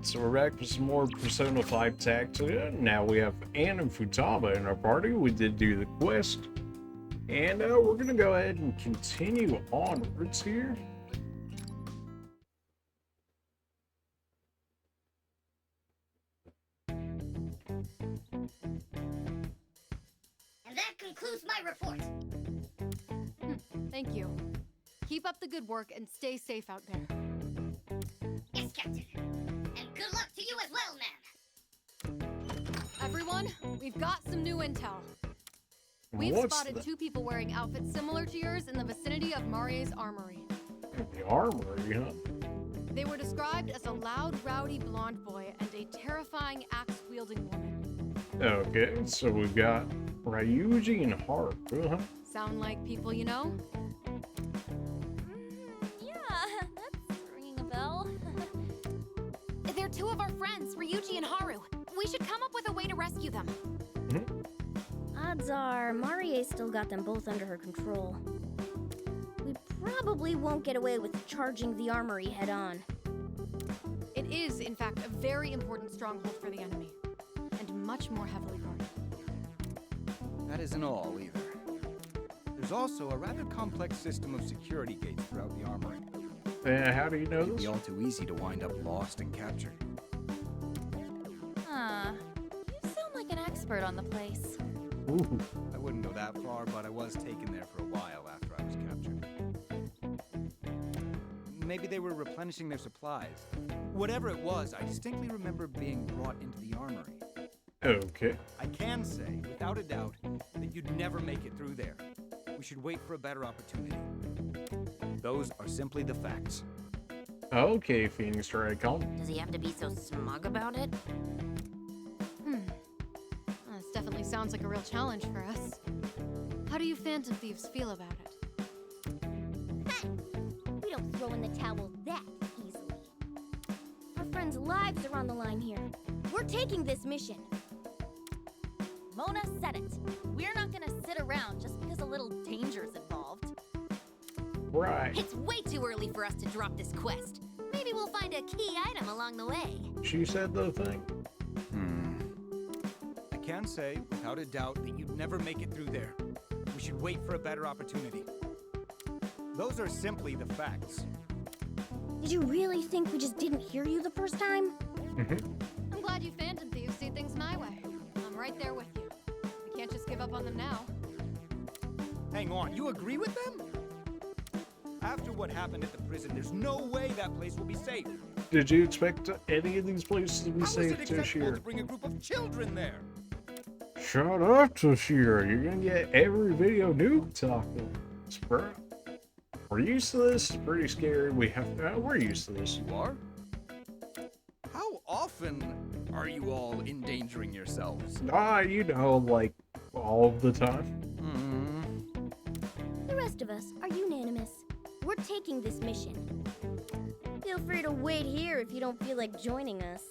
Alright, so we're back with some more Persona 5 Tactica. Now we have Ann and Futaba in our party. We did do the quest. And we're going to go ahead and continue onwards here. And that concludes my report. Thank you. Keep up the good work and stay safe out there. Yes, Captain. And good luck to you as well, ma'am. Everyone, we've got some new intel. We've spotted two people wearing outfits similar to yours in the vicinity of Marie's armory. The armory, huh? They were described as a loud, rowdy blonde boy and a terrifying axe-wielding woman. Okay, so we've got Ryuji and Haru, huh? Sound like people you know? Yeah, that's ringing a bell. They're two of our friends, Ryuji and Haru. We should come up with a way to rescue them. Odds are, Marie still got them both under her control. We probably won't get away with charging the armory head-on. It is, in fact, a very important stronghold for the enemy, and much more heavily guarded. That isn't all, either. There's also a rather complex system of security gates throughout the armory. How do you know It'd this? be all too easy to wind up lost and captured. You sound like an expert on the place. Ooh. I wouldn't go that far, but I was taken there for a while after I was captured. Maybe they were replenishing their supplies. Whatever it was, I distinctly remember being brought into the armory. Okay. I can say, without a doubt, that you'd never make it through there. We should wait for a better opportunity. Those are simply the facts. Okay, Phoenix Strike-On. Does he have to be so smug about it? This definitely sounds like a real challenge for us. How do you Phantom Thieves feel about it? We don't throw in the towel that easily. Our friends' lives are on the line here. We're taking this mission. Mona said it. We're not gonna sit around just because a little danger's involved. Right. It's way too early for us to drop this quest. Maybe we'll find a key item along the way. She said the thing. I can say, without a doubt, that you'd never make it through there. We should wait for a better opportunity. Those are simply the facts. Did you really think we just didn't hear you the first time? I'm glad you Phantom Thieves see things my way. I'm right there with you. We can't just give up on them now. Hang on, you agree with them? After what happened at the prison, there's no way that place will be safe. Did you expect any of these places to be How is safe it this acceptable year? to bring a group of children there? Shut up, Toshiro. You're gonna get every video nuke talking. Bro. We're used to this. It's pretty scary. We're used to this. You are? How often are you all endangering yourselves? You know, like, all of the time. The rest of us are unanimous. We're taking this mission. Feel free to wait here if you don't feel like joining us.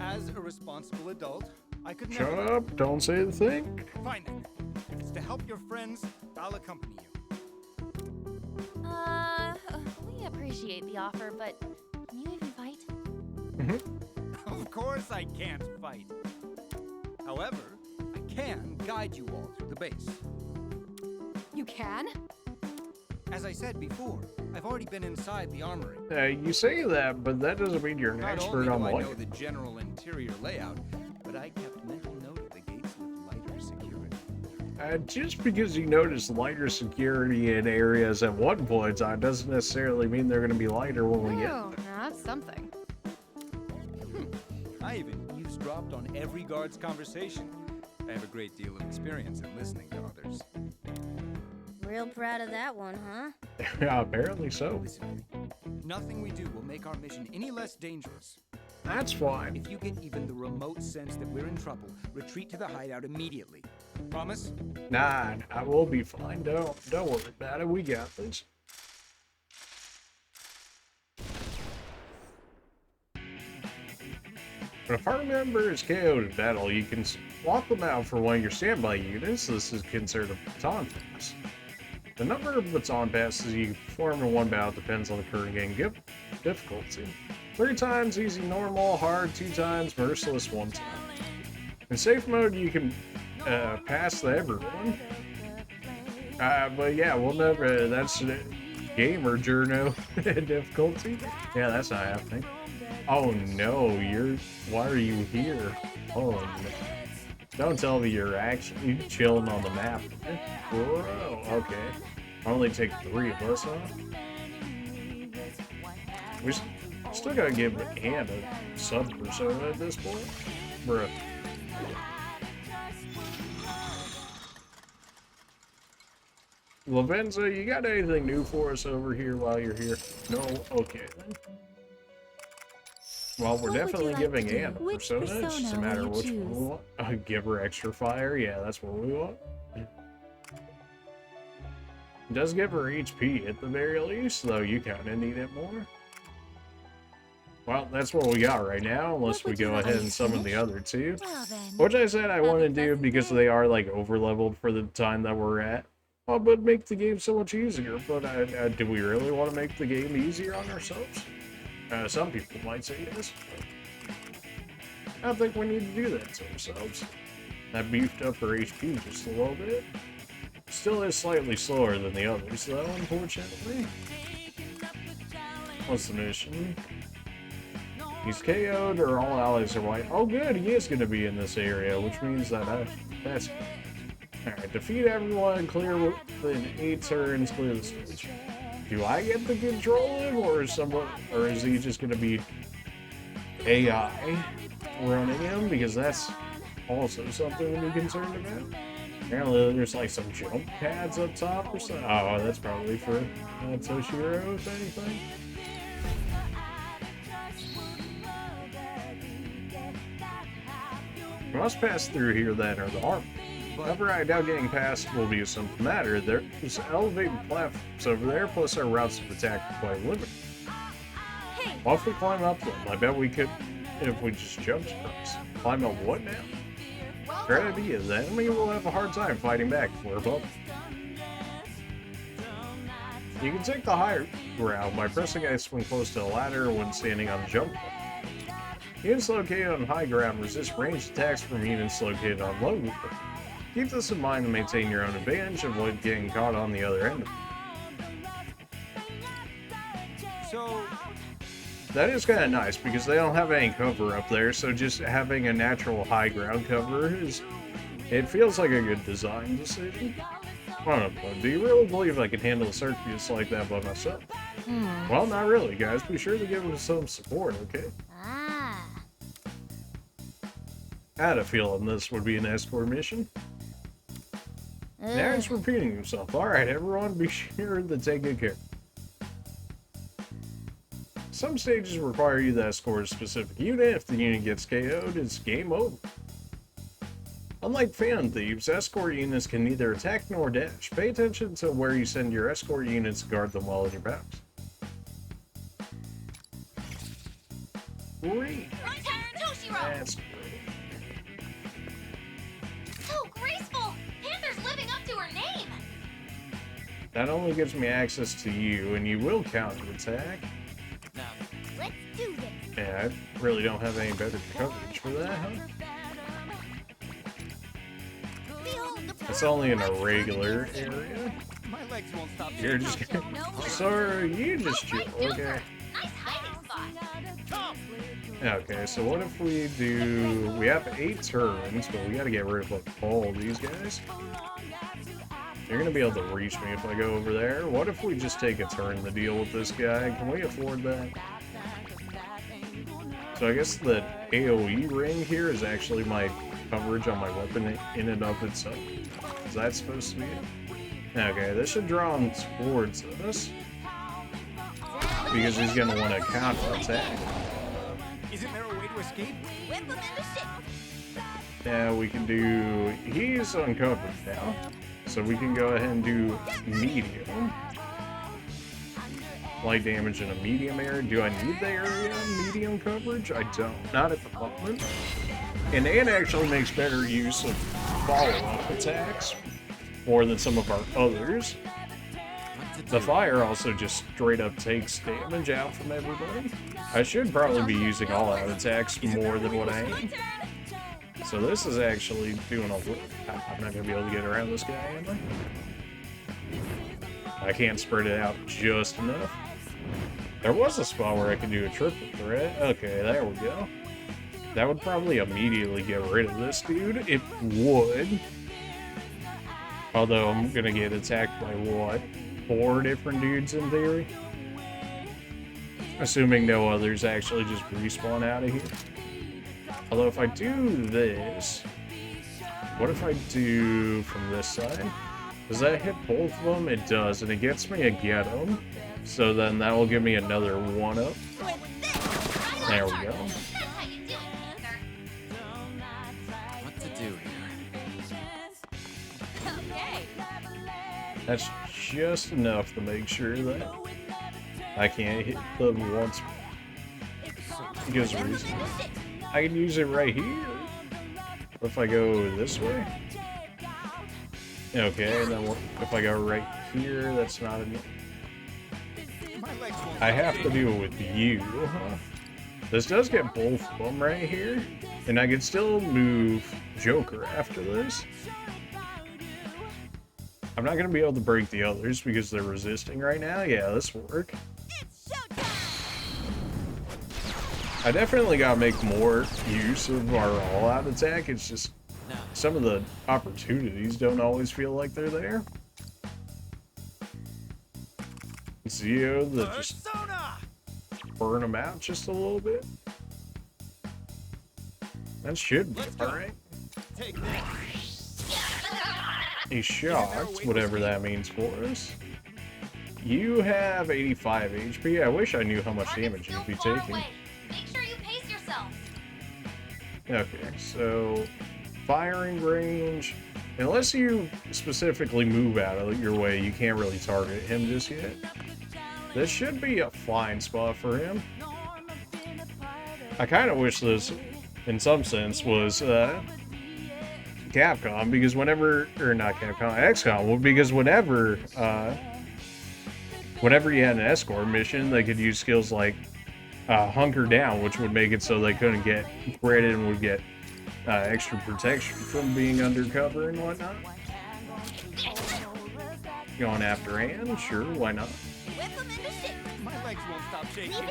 As a responsible adult, I could Shut never... up. Don't say the thing. Fine then. If it's to help your friends, I'll accompany you. We appreciate the offer, but can you even fight? Of course I can't fight. However, I can guide you all through the base. You can? As I said before, I've already been inside the armory. You say that, but that doesn't mean you're an Not expert only on do the I know light. the general interior layout, but I kept mental note of the gates with lighter security. Just because you notice lighter security in areas at one point in time doesn't necessarily mean they're going to be lighter when we get Oh, there. now that's something. I even eavesdropped on every guard's conversation. I have a great deal of experience in listening to others. Real proud of that one, huh? Yeah, apparently so. Listen to me. Nothing we do will make our mission any less dangerous. That's fine. If you get even the remote sense that we're in trouble, retreat to the hideout immediately. Promise? Nah, I will be fine. Don't worry about it. We got this. When a party member is KO'd in battle, you can swap them out for one of your standby units. This is considered a baton pass. The number of baton passes you can perform in one battle depends on the current game given. difficulty. 3 times easy normal, hard 2 times, merciless 1 time. In safe mode, you can pass the everyone. But yeah, we'll never, that's gamer journo difficulty. Yeah, that's not happening. Oh no, why are you here? Oh no. Don't tell me you're actually chilling on the map. Whoa, okay. Only take 3 of us, huh? We still gotta give Anne a sub-persona at this point. Bruh. Lavenza, you got anything new for us over here while you're here? No? Okay then. Well, we're definitely giving Anne a persona. It's just a matter of which one we want. Give her extra fire? Yeah, that's what we want. It does give her HP at the very least, though you kind of need it more. Well, that's what we got right now, unless we go ahead and summon the other 2. Which I said I want to do because they are, like, over-leveled for the time that we're at. Well, but make the game so much easier. But do we really want to make the game easier on ourselves? Some people might say yes. But I don't think we need to do that to ourselves. That beefed up her HP just a little bit. Still is slightly slower than the others, though, unfortunately. What's the mission? He's KO'd or all allies are white. Oh good, he is going to be in this area, which means that that's good. Alright, defeat everyone, clear within 8 turns, clear the stage. Do I get to control him, or is he just going to be AI running him? Because that's also something to be concerned about. Apparently there's like some jump pads up top or something. Oh, that's probably for Toshiro, if anything. We must pass through here then, or the arm. However, I doubt getting past will be a simple matter. There's elevated platforms over there, plus our routes of attack are quite limited. Well, if we climb up them, I bet we could, if we just jumped across. Climb up what now? Great idea. The enemy will have a hard time fighting back if we're above. You can take the higher ground by pressing X when close to a ladder or when standing on the jump button. Units located on high ground resist ranged attacks from units located on low ground. Keep this in mind to maintain your own advantage and avoid getting caught on the other end. So that is kind of nice because they don't have any cover up there, so just having a natural high ground cover it feels like a good design decision. I don't know, do you really believe I can handle a circus like that by myself? Well, not really, guys. Be sure to give them some support, okay? I had a feeling this would be an escort mission. Now it's repeating himself. Alright, everyone, be sure to take good care. Some stages require you to escort a specific unit. If the unit gets KO'd, it's game over. Unlike Phantom Thieves, escort units can neither attack nor dash. Pay attention to where you send your escort units to guard them while in your bounds. Great. That's great. So graceful! Panther's living up to her name! That only gives me access to you, and you will counterattack. Let's do this. Yeah, I really don't have any better coverage for that, huh? It's only in a regular area. my legs won't stop. You're just sorry, you just chill, okay? Nice hiding spot! Okay, so what if we do... We have 8 turns, but we gotta get rid of like all these guys. You're gonna be able to reach me if I go over there. What if we just take a turn to deal with this guy? Can we afford that? So I guess the AoE ring here is actually my coverage on my weapon in and of itself. Is that supposed to be it? Okay, this should draw him towards us. Because he's gonna want to counterattack. Isn't there a way to escape? Whip him into shit! Yeah, we can do... He's uncovered now. So we can go ahead and do medium. Light damage in a medium area. Do I need the area medium coverage? I don't. Not at the moment. And Anne actually makes better use of follow-up attacks. More than some of our others. The fire also just straight up takes damage out from everybody. I should probably be using all-out attacks more than what I am. So this is actually doing a little... I'm not going to be able to get around this guy, am I? I can't spread it out just enough. There was a spot where I could do a triple threat. Okay, there we go. That would probably immediately get rid of this dude. It would. Although I'm going to get attacked by, what, 4 different dudes in theory? Assuming no others actually just respawn out of here. Although if I do this, what if I do from this side? Does that hit both of them? It does, and it gets me a get 'em. So then that will give me another 1-up. There we go. What to do here? That's just enough to make sure that I can't hit them once. Because reason. I can use it right here. If I go this way. Okay, and then if I go right here, that's not enough. I have to do it with you, huh? This does get both of them right here. And I can still move Joker after this. I'm not going to be able to break the others because they're resisting right now. Yeah, this will work. I definitely gotta make more use of our all-out attack. It's just some of the opportunities don't always feel like they're there. Zio, that just burn them out just a little bit. That should be alright. He's shocked, whatever that means for us. You have 85 HP. I wish I knew how much damage you'd be taking. Make sure you pace yourself. Okay, so firing range. Unless you specifically move out of your way, you can't really target him just yet. This should be a fine spot for him. I kind of wish this, in some sense, was Capcom, because whenever, or not Capcom, XCOM, because whenever you had an escort mission, they could use skills like hunker down, which would make it so they couldn't get credit and would get extra protection from being undercover and whatnot. Going after Anne, sure, why not? My legs won't stop shaking.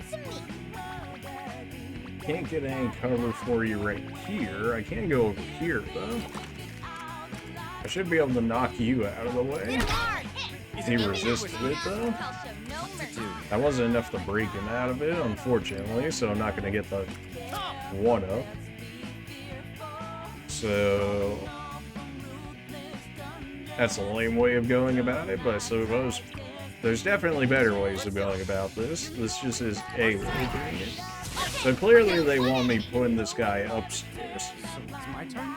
Can't get any cover for you right here. I can go over here though. I should be able to knock you out of the way. He resisted it though. That wasn't enough to break him out of it, unfortunately, so I'm not going to get the 1-up. So that's a lame way of going about it, but I suppose there's definitely better ways of going about this. This just is a way of doing it. So clearly they want me putting this guy upstairs. It's my turn?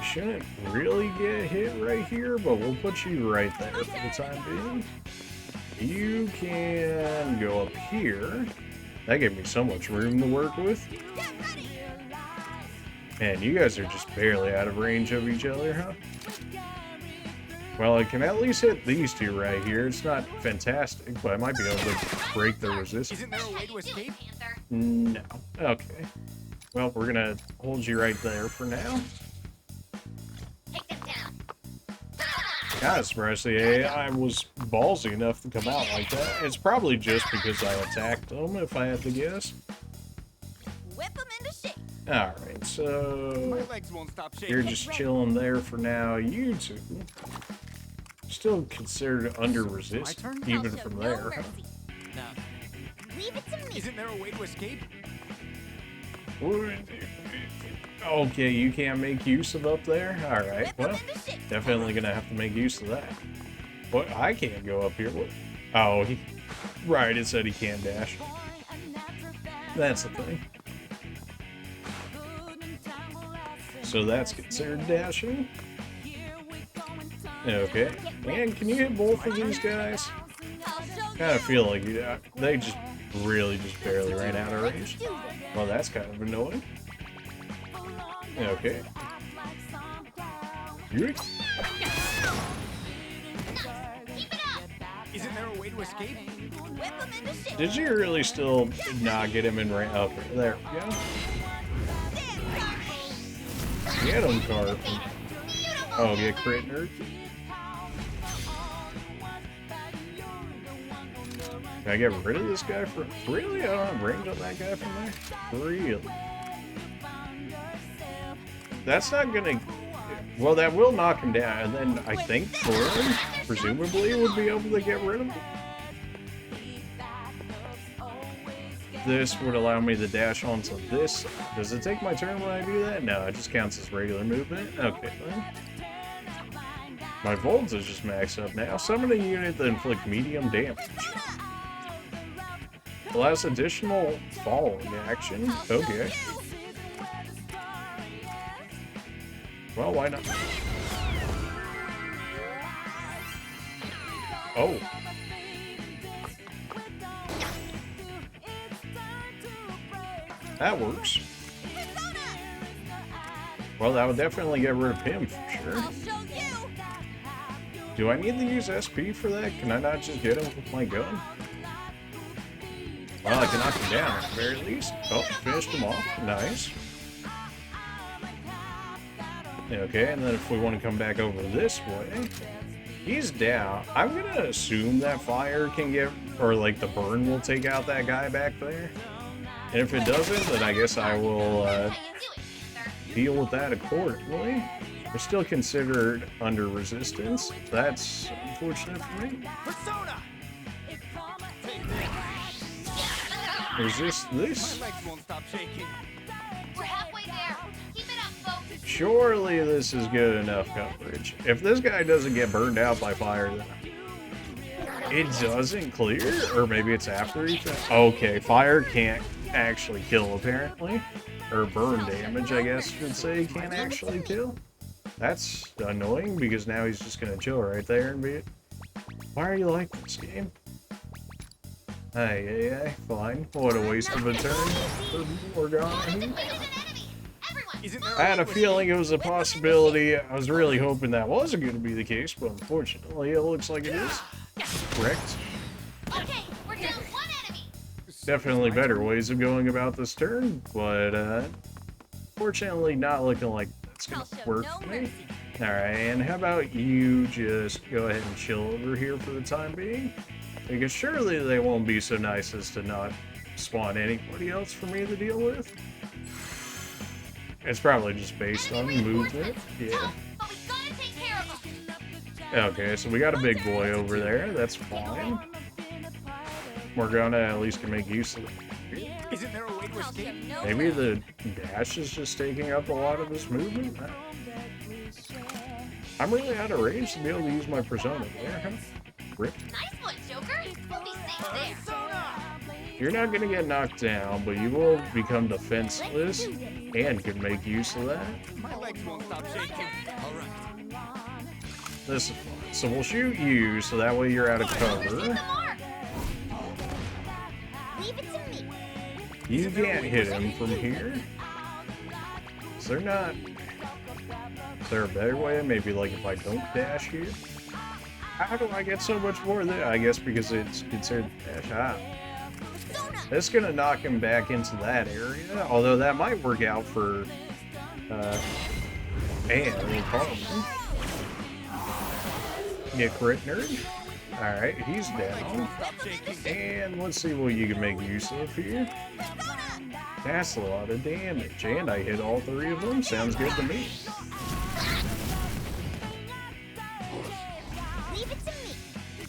Shouldn't really get hit right here, but we'll put you right there for the time being. You can go up here. That gave me so much room to work with. And you guys are just barely out of range of each other, huh? Well, I can at least hit these two right here. It's not fantastic, but I might be able to break the resistance. Isn't there a way to escape? No. Okay. Well, we're gonna hold you right there for now. Take them down. Kind of surprised the AI was ballsy enough to come out like that. It's probably just because I attacked them, if I had to guess. Whip them into shape. Alright, so My legs won't stop shaking. you're just chilling there for now. You two still considered under resist, even I'll show from no there, huh? mercy. Leave it to me. Isn't there a way to escape? Okay, you can't make use of up there? Alright, Whip 'em well, into shape. definitely gonna have to make use of that. What? I can't go up here. What? Oh, right, it said he can't dash. That's the thing. So that's considered dashing. Okay, and can you hit both of these guys? Kind of feel like they just really just barely ran out of range. Well, that's kind of annoying. Okay. Isn't there a way to escape? Whip 'em into shape. Did you really still not get him in range? Oh, there we go. Get him, Carp. Oh, get crit nerd. Can I get rid of this guy for... Really? I don't have range on that guy from there? Really? That's not gonna... Well, that will knock him down, and then I think Thorin, presumably, would be able to get rid of him. This would allow me to dash onto this. Does it take my turn when I do that? No, it just counts as regular movement. Okay, then. My voltage is maxed up now. Summon a unit that inflict medium damage. Allows additional following action. Okay. Well, why not? Oh. That works. Well, that would definitely get rid of him for sure. I'll show you. Do I need to use SP for that? Can I not just get him with my gun? Well, I can knock him down at the very least. Oh, finished him off. Nice. Okay, and then if we want to come back over this way, he's down. I'm gonna assume that fire can get, or like the burn will take out that guy back there. And if it doesn't, then I guess I will deal with that accordingly. We're still considered under resistance. That's unfortunate for me. Persona! Resist this. My legs won't stop shaking. We're halfway there. Keep it up, folks. Surely this is good enough coverage. If this guy doesn't get burned out by fire, then it doesn't clear? Or maybe it's after he... Okay, fire can't actually kill, apparently. Or burn damage, I guess you could say, can't actually kill. That's annoying, because now he's just gonna chill right there and be it. Why are you like this game? Hey, fine. What a waste of a turn for Morgana. I had a feeling it was a possibility. I was really hoping that wasn't going to be the case, but unfortunately, it looks like it is. Correct. Okay, we're down one enemy. Definitely better ways of going about this turn, but fortunately not looking like that's going to work for me. Alright, and how about you just go ahead and chill over here for the time being? Because surely they won't be so nice as to not spawn anybody else for me to deal with. It's probably just based on movement. Yeah. But we gotta take care of them. Okay, so we got a big boy over there. That's fine. Morgana at least can make use of it. Isn't there a way to escape? Maybe the dash is just taking up a lot of this movement? I'm really out of range to be able to use my persona there, huh? Rip. Nice one, Joker. We'll be safe there. You're not going to get knocked down, but you will become defenseless and can make use of that. My legs won't stop shaking. All right. This is fun. So we'll shoot you, so that way you're out of cover. The mark. Leave it to me. You can't hit him from here. Is there not... Is there a better way? Maybe like if I don't dash here? How do I get so much more there? I guess because it's considered dash out. That's gonna knock him back into that area, although that might work out for Carmen. Get crit nerd. Alright, he's down. And let's see what you can make use of here. That's a lot of damage, and I hit all three of them. Sounds good to me. Leave it to me.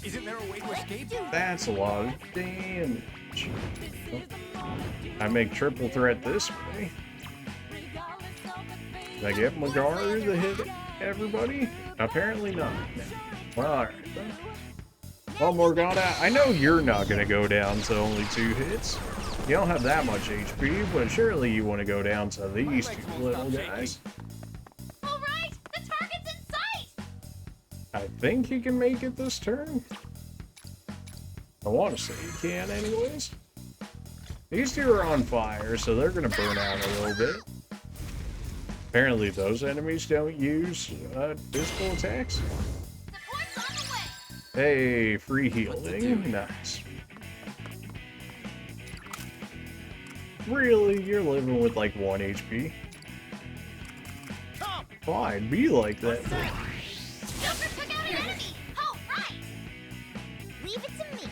Isn't there a way to escape? That's a lot of damage. I make triple threat this way. Did I get Magaru to hit everybody? Apparently not. Well, alright then. Well, Morgana, I know you're not going to go down to only 2 hits. You don't have that much HP, but surely you want to go down to these 2 little guys. All right, the target's in sight. I think you can make it this turn. I want to say you can anyways. These 2 are on fire, so they're going to burn out a little bit. Apparently those enemies don't use physical attacks. Support's on the way. Hey, free healing. Nice. Really? You're living with like 1 HP? Fine, be like that. Joker took out an enemy! Oh, right! Leave it to me.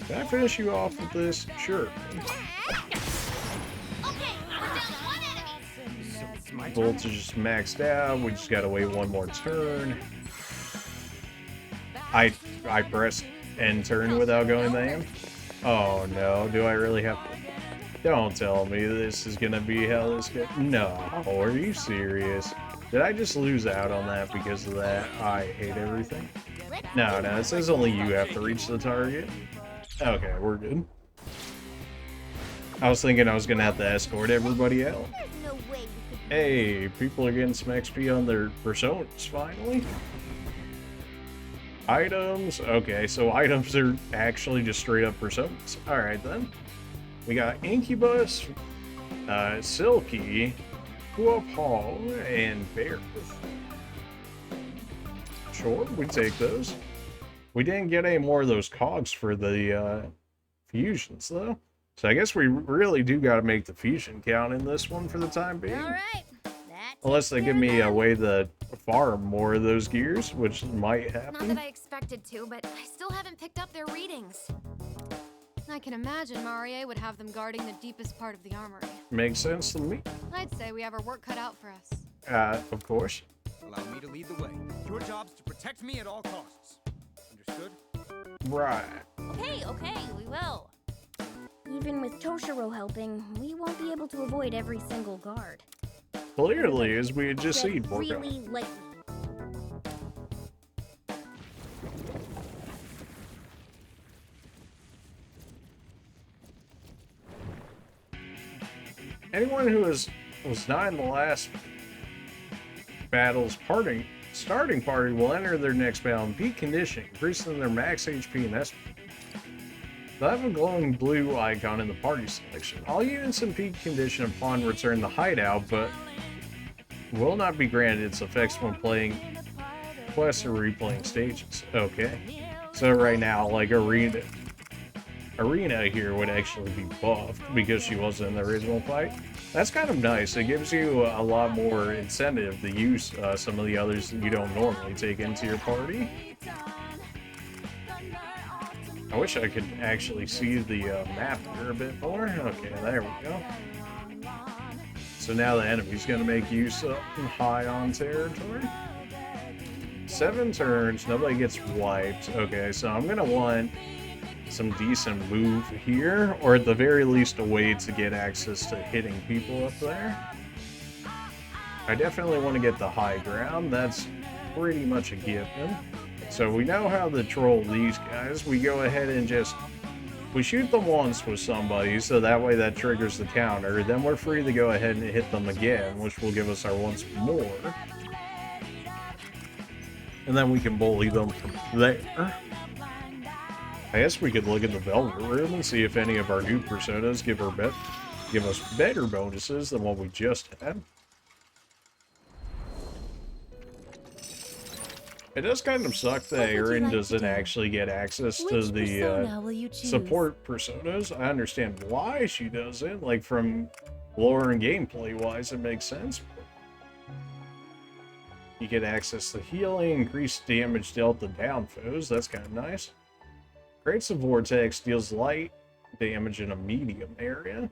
Can I finish you off with this? Sure. Okay, we're down to 1 enemy. Voltage is maxed out. We just gotta wait 1 more turn. I pressed end turn without going to aim. Oh no, do I really have to? Don't tell me this is gonna be how this goes. No, are you serious? Did I just lose out on that because of that? I hate everything. No, it says only you have to reach the target. Okay, we're good. I was thinking I was gonna have to escort everybody out. There's no way you could. Hey, people are getting some XP on their personas, finally. Items. Okay, so items are actually just straight up personas. Alright then. We got Incubus, Silky, Paul, and Bear. Sure, we take those. We didn't get any more of those cogs for the fusions, though. So I guess we really do got to make the fusion count in this one for the time being. All right. Unless they give me a way to farm more of those gears, which might Not happen. that I expected to, but I still haven't picked up their readings. I can imagine Marie would have them guarding the deepest part of the armory. Makes sense to me. I'd say we have our work cut out for us. Of course. Allow me to lead the way. Your job's to protect me at all costs. Understood? Right. Okay, we will. Even with Toshiro helping, we won't be able to avoid every single guard. Clearly, as we had just seen. Tread really lightly. Anyone who was not in the last battle's starting party will enter their next battle in peak condition, increasing their max HP and SP. They'll have a glowing blue icon in the party selection. All units in peak condition upon return to hideout, but will not be granted its effects when playing quests or replaying stages. Okay. So right now, like Arena here would actually be buffed because she wasn't in the original fight. That's kind of nice. It gives you a lot more incentive to use some of the others that you don't normally take into your party. I wish I could actually see the map here a bit more. Okay, there we go. So now the enemy's going to make use of high on territory. 7 turns, nobody gets wiped. Okay, so I'm going to want some decent move here, or at the very least a way to get access to hitting people up there. I definitely want to get the high ground. That's pretty much a given. So we know how to troll these guys. We go ahead and we shoot them once with somebody, so that way that triggers the counter. Then we're free to go ahead and hit them again, which will give us our once more. And then we can bully them from there. I guess we could look at the Velvet Room and see if any of our new personas give us better bonuses than what we just had. It does kind of suck that Aaron doesn't actually get access to the support personas. I understand why she doesn't. Like, from lore and gameplay-wise, it makes sense. You get access to healing, increased damage dealt to down foes. That's kind of nice. Creates a vortex, deals light damage in a medium area.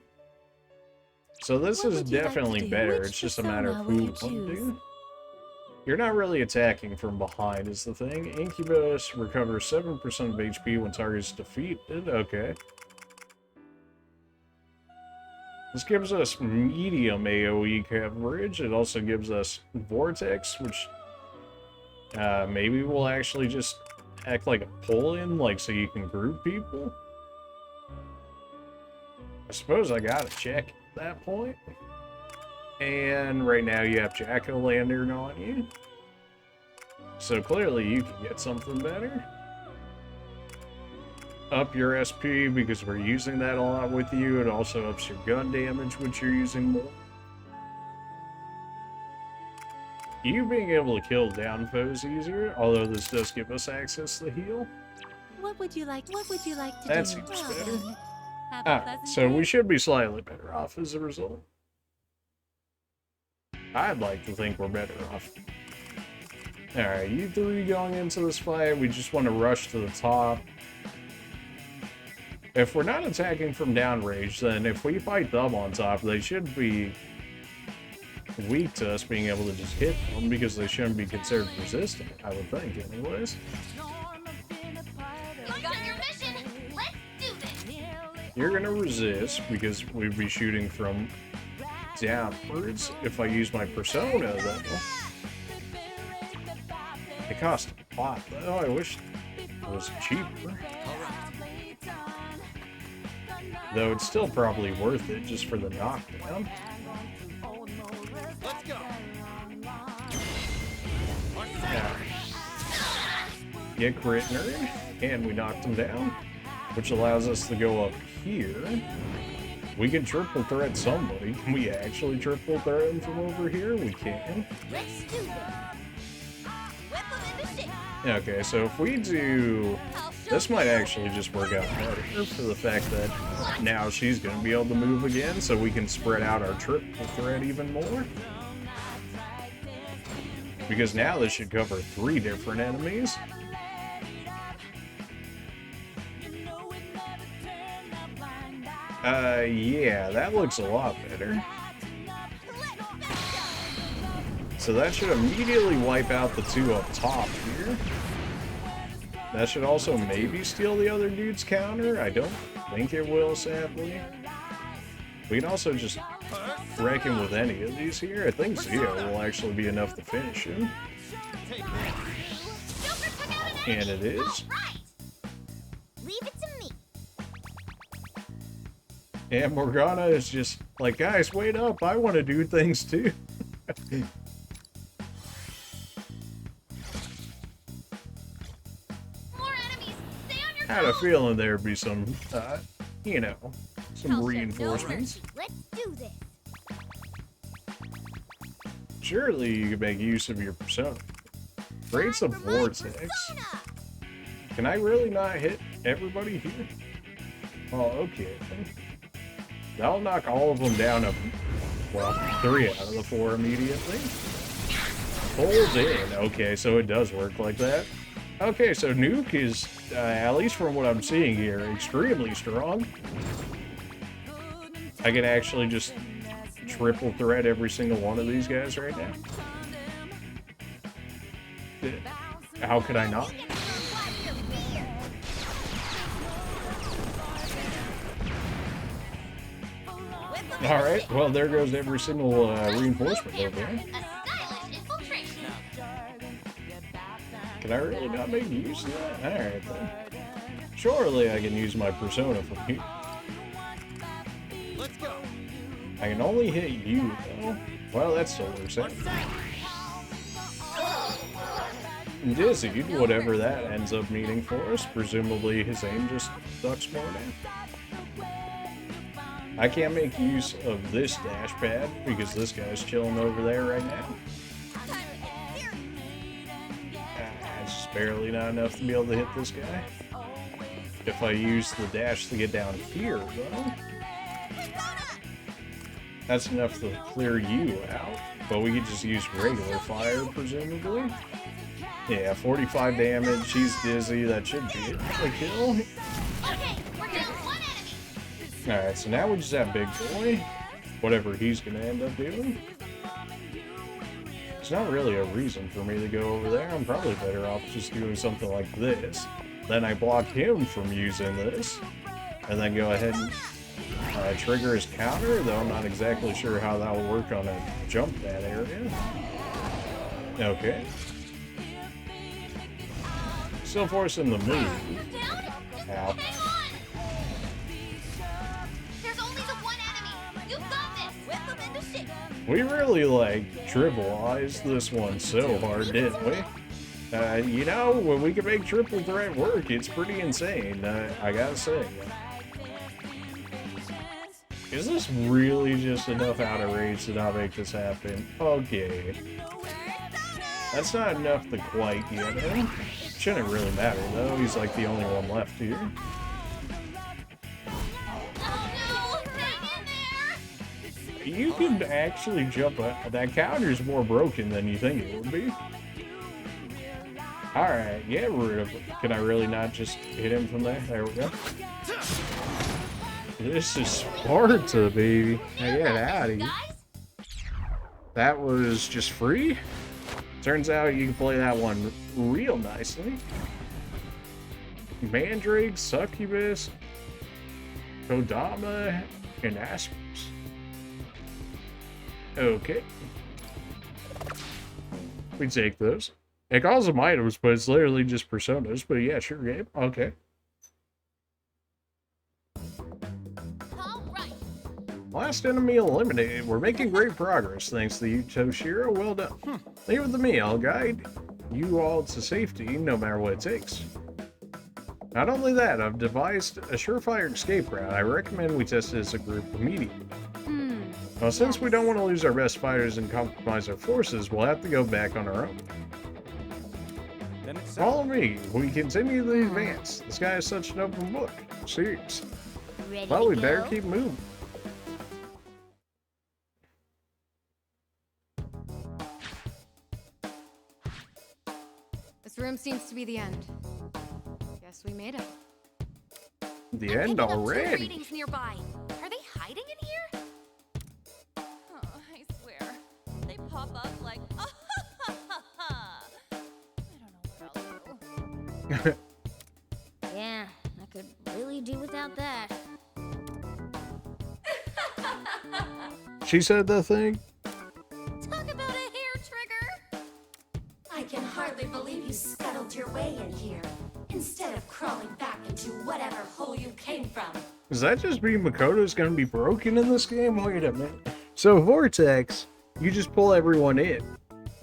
So this is definitely better. It's just a matter of who you want to do. You're not really attacking from behind is the thing. Incubus recovers 7% of HP when target's defeated. Okay. This gives us medium AoE coverage. It also gives us Vortex, which maybe will actually just act like a pull-in, like so you can group people. I suppose I gotta check at that point. And right now you have Jack-o'-lantern on you. So clearly you can get something better. Up your SP because we're using that a lot with you. It also ups your gun damage, which you're using more. you being able to kill down foes easier, although this does give us access to heal. What would you like to That do? seems Well, better. then, have a Ah, pleasant so day. we should be slightly better off as a result. I'd like to think we're better off. Alright, you three going into this fight, we just want to rush to the top. If we're not attacking from downrange, then if we fight them on top, they should be weak to us being able to just hit them, because they shouldn't be considered resistant, I would think, anyways. You got your mission. Let's do this. You're gonna resist, because we'd be shooting from downwards. If I use my persona, though, it costs a lot, though. I wish it was cheaper. Though it's still probably worth it just for the knockdown. Let's go. Yeah. Get crit nerd, and we knocked him down, which allows us to go up here. We can triple threat somebody. Can we actually triple threat him from over here? We can. Let's do this. Whip 'em into shape. Okay, so if we do... This might actually just work out better for the fact that now she's going to be able to move again, so we can spread out our triple threat even more. Because now this should cover 3 different enemies. Yeah, that looks a lot better. So that should immediately wipe out the 2 up top here. That should also maybe steal the other dude's counter. I don't think it will, sadly. We can also just wreck him with any of these here. I think 0 will actually be enough to finish him. And it is. Right. Leave it to me. And Morgana is just like, guys, wait up. I want to do things too. More enemies. Stay on your I had a feeling there'd be some, you know, some I'll show no reinforcements. mercy. Let's do this. Surely you could make use of your persona. Creates a vortex. Can I really not hit everybody here? Oh, okay. That'll knock all of them down, well, 3 out of the 4 immediately. Hold in. Okay, so it does work like that. Okay, so Nuke is, at least from what I'm seeing here, extremely strong. I can actually just triple threat every single one of these guys right now. How could I not? Alright, well there goes every single reinforcement over there. A stylish infiltration. Can I really not make use of that? Alright then. Surely I can use my persona from here. Let's go. I can only hit you though. Well, that still works out. Dizzy, whatever that ends up meaning for us. Presumably his aim just sucks more now. I can't make use of this dash pad because this guy's chilling over there right now. It's just barely not enough to be able to hit this guy. If I use the dash to get down here, though, that's enough to clear you out. But we could just use regular fire, presumably. Yeah, 45 damage. He's dizzy. That should be it. A kill. Okay, we're down 1 enemy. Alright, so now we just have Big Boy. Whatever he's gonna end up doing. It's not really a reason for me to go over there. I'm probably better off just doing something like this. Then I block him from using this. And then go ahead and trigger his counter, though I'm not exactly sure how that will work on a jump pad area. Okay. Still forcing the move. Down? Just Ow. hang on. There's only the 1 enemy. You've got this. Whip 'em into shape. We really, like, trivialized this one so hard, didn't we? You know, when we can make triple threat work, it's pretty insane, I gotta say. Is this really just enough out of range to not make this happen? Okay. That's not enough to quite get him. Shouldn't really matter, though. He's like the only one left here. Oh no! Hang in there! You can actually jump up. That counter's more broken than you think it would be. Alright, get rid of it. Can I really not just hit him from there? There we go. This is Sparta, baby. Now get out of here. That was just free? Turns out you can play that one real nicely. Mandrake, Succubus, Kodama, and Aspers. Okay. We take those. It calls them items, but it's literally just personas. But yeah, sure, game. Okay. Last enemy eliminated. We're making great progress, thanks to you, Toshiro. Well done. Leave it to me. I'll guide you all to safety, no matter what it takes. Not only that, I've devised a surefire escape route. I recommend we test it as a group immediately. Well, since we don't want to lose our best fighters and compromise our forces, we'll have to go back on our own. Follow me. We continue the advance. This guy is such an open book. Serious. Well, we better keep moving. This room seems to be the end. Guess we made it. The end already. Readings nearby. Are they hiding in here? Oh, I swear. They pop up like, I don't know what I'll do. Yeah, I could really do without that. She said the thing. Talk about a hair trigger. I can hardly believe you scuttled your way in here, instead of crawling back into whatever hole you came from. Does that just mean Makoto's gonna be broken in this game? Wait a minute. So Vortex, you just pull everyone in.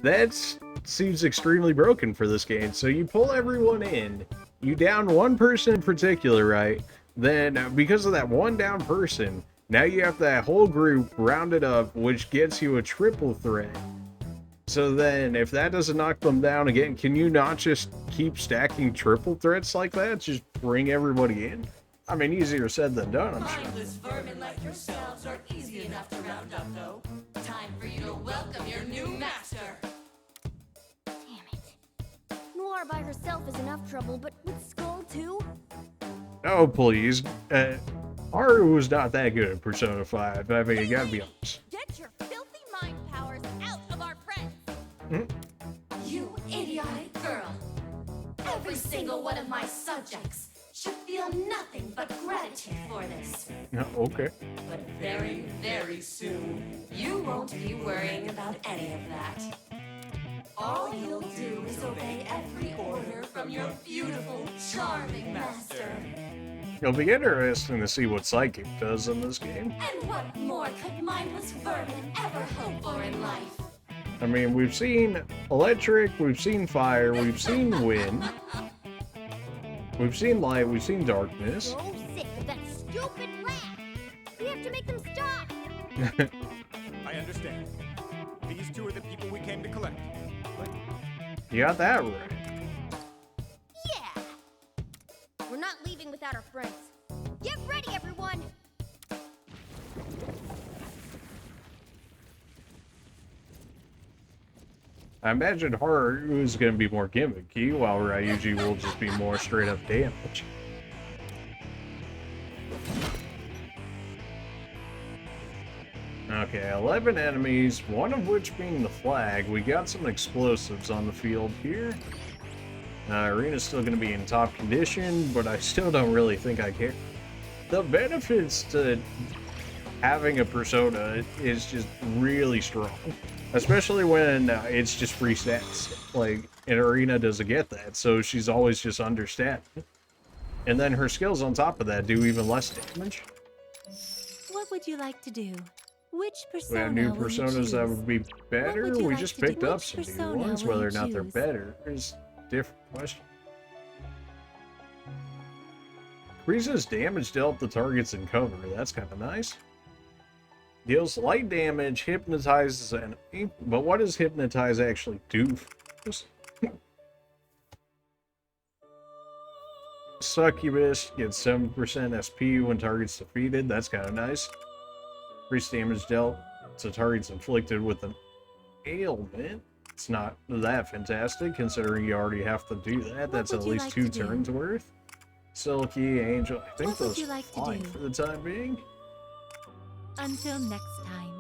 That seems extremely broken for this game. So you pull everyone in, you down one person in particular, right? Then because of that one down person, now you have that whole group rounded up, which gets you a triple threat. So then, if that doesn't knock them down again, can you not just keep stacking triple threats like that? Just bring everybody in? I mean, easier said than done, I'm sure. Mindless vermin like yourselves are easy enough to round up, though. Time for you to welcome your new master. Damn it. Noir by herself is enough trouble, but with Skull too? Oh, please. Haru was not that good at Persona 5. I mean, you gotta be honest. Get your filthy mind powers out of our friends. You idiotic girl. Every single one of my subjects should feel nothing but gratitude for this. No, okay. But very, very soon, you won't be worrying about any of that. All you'll do is obey every order from your beautiful, charming master. It'll be interesting to see what Psychic does in this game. And what more could mindless vermin ever hope for in life? I mean, we've seen electric, we've seen fire, we've seen wind, we've seen light, we've seen darkness. So sick of that stupid rat! We have to make them stop! I understand. These two are the people we came to collect. But You got that right. Yeah! We're not leaving without our friends. Get ready, everyone! I imagine Haru is going to be more gimmicky, while Ryuji will just be more straight up damage. Okay, 11 enemies, one of which being the flag. We got some explosives on the field here. Arena's still going to be in top condition, but I still don't really think I care. The benefits to having a Persona is just really strong. Especially when it's just free stats. Like, and Arena doesn't get that, so she's always just understated. And then her skills on top of that do even less damage. What would you like to do? Which We persona have new will you personas that choose? would be better. would you We like just to do? picked up Which some new persona ones. will Whether you or not they're choose? better is a different question. Increases damage dealt to targets in cover. That's kind of nice. Deals light damage, hypnotizes an enemy. But what does hypnotize actually do? those. Succubus gets 7% SP when target's defeated. That's kind of nice. Increased damage dealt to targets inflicted with an ailment. It's not that fantastic, considering you already have to do that. That's at least 2 turns worth. Silky, Angel, I think those are fine for the time being. Until next time.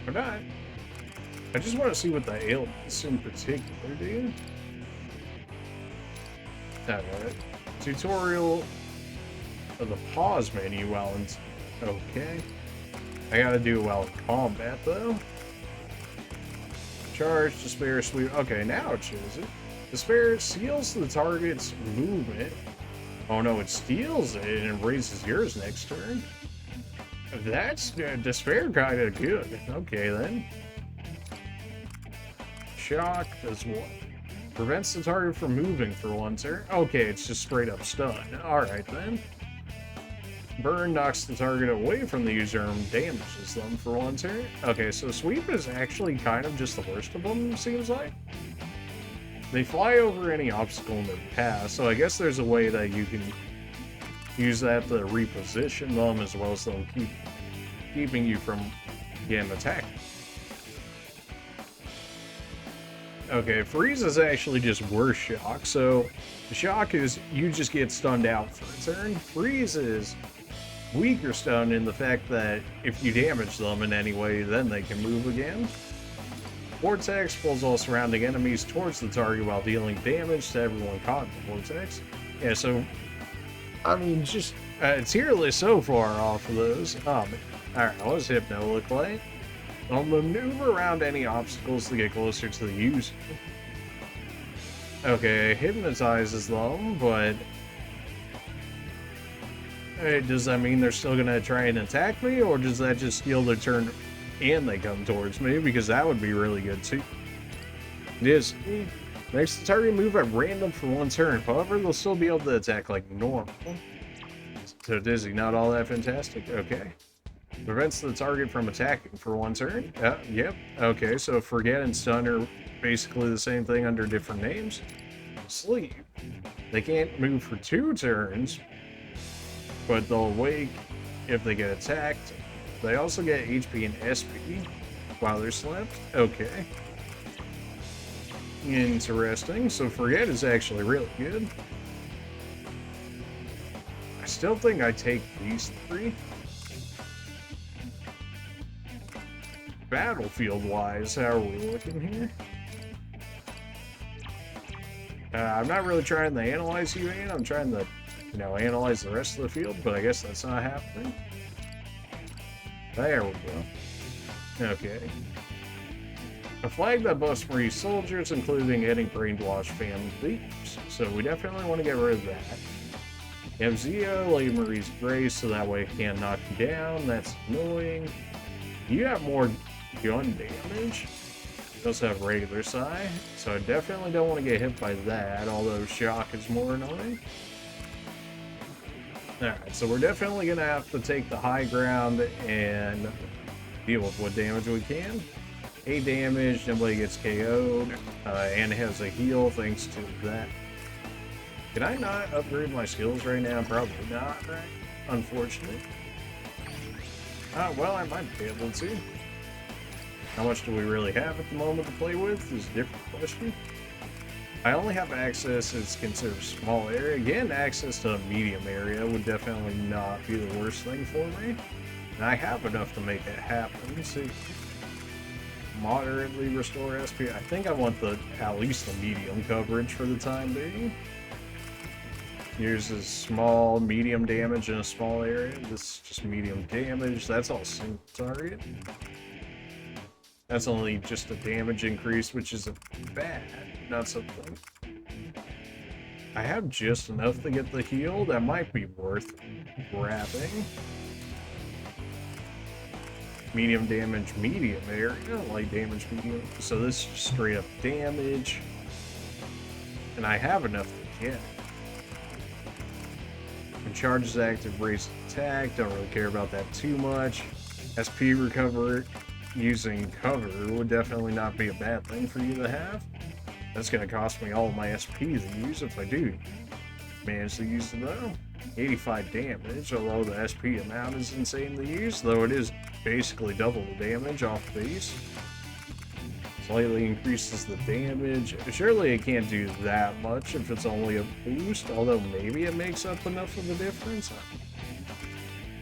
Or not. I just want to see what the ailments in particular do. Alright. Tutorial of the pause menu while in... Okay. I gotta do it while in combat, though. Charge, Despair, Sweep... Okay, now it shows it. Despair seals the target's movement. Oh no, it steals it and raises yours next turn. That's Despair kind of good. Okay, then. Shock does what? Prevents the target from moving for 1 turn. Okay, it's just straight up stun. Alright, then. Burn knocks the target away from the user and damages them for 1 turn. Okay, so Sweep is actually kind of just the worst of them, seems like. They fly over any obstacle in their path, so I guess there's a way that you can use that to reposition them, as well as them keeping you from getting attacked. Okay, Freeze is actually just worse Shock. So the Shock is you just get stunned out for a turn. Freeze is weaker stun in the fact that if you damage them in any way, then they can move again. Vortex pulls all surrounding enemies towards the target while dealing damage to everyone caught in the Vortex. Yeah, so I mean, just tier list so far off of those. Alright, what does Hypno look like? I'll maneuver around any obstacles to get closer to the user. Okay, hypnotizes them, but hey, does that mean they're still gonna try and attack me, or does that just steal their turn and they come towards me? Because that would be really good too. It is. Makes the target move at random for 1 turn. However, they'll still be able to attack like normal. So Dizzy, not all that fantastic. Okay. Prevents the target from attacking for 1 turn. Yep. Okay, so Forget and Stun are basically the same thing under different names. Sleep. They can't move for 2 turns, but they'll wake if they get attacked. They also get HP and SP while they're slept. Okay. Interesting. So Forget is actually really good. I still think I take these 3. Battlefield-wise, how are we looking here? I'm not really trying to analyze you, Ian. I'm trying to, analyze the rest of the field, but I guess that's not happening. There we go. Okay. A flag that buffs Marine soldiers, including any brainwash family thieves. So we definitely want to get rid of that. You have Zio, Lady Marie's Grace, so that way it can't knock you down. That's annoying. You have more gun damage. You also have regular Psi, so I definitely don't want to get hit by that, although Shock is more annoying. Alright, so we're definitely going to have to take the high ground and deal with what damage we can. 8 damage, nobody gets KO'd, and has a heal thanks to that. Can I not upgrade my skills right now? Probably not, right? Unfortunate. Well, I might be able to. How much do we really have at the moment to play with is a different question. I only have access, it's considered a small area. Again, access to a medium area would definitely not be the worst thing for me. And I have enough to make it happen. Let me see. Moderately restore SP. I think I want at least the medium coverage for the time being. Here's small, medium damage in a small area. This is just medium damage. That's all single target. That's only just a damage increase, which isn't bad. Not something. I have just enough to get the heal. That might be worth grabbing. Medium damage, medium area. Light damage, medium. So this is straight up damage. and I have enough to get it. When charges active, raise attack. Don't really care about that too much. SP recover using cover would definitely not be a bad thing for you to have. That's going to cost me all of my SP to use if I do manage to use it though. 85 damage, although the SP amount is insane to use, though it is basically double the damage off base. Slightly increases the damage. Surely it can't do that much if it's only a boost, although maybe it makes up enough of a difference.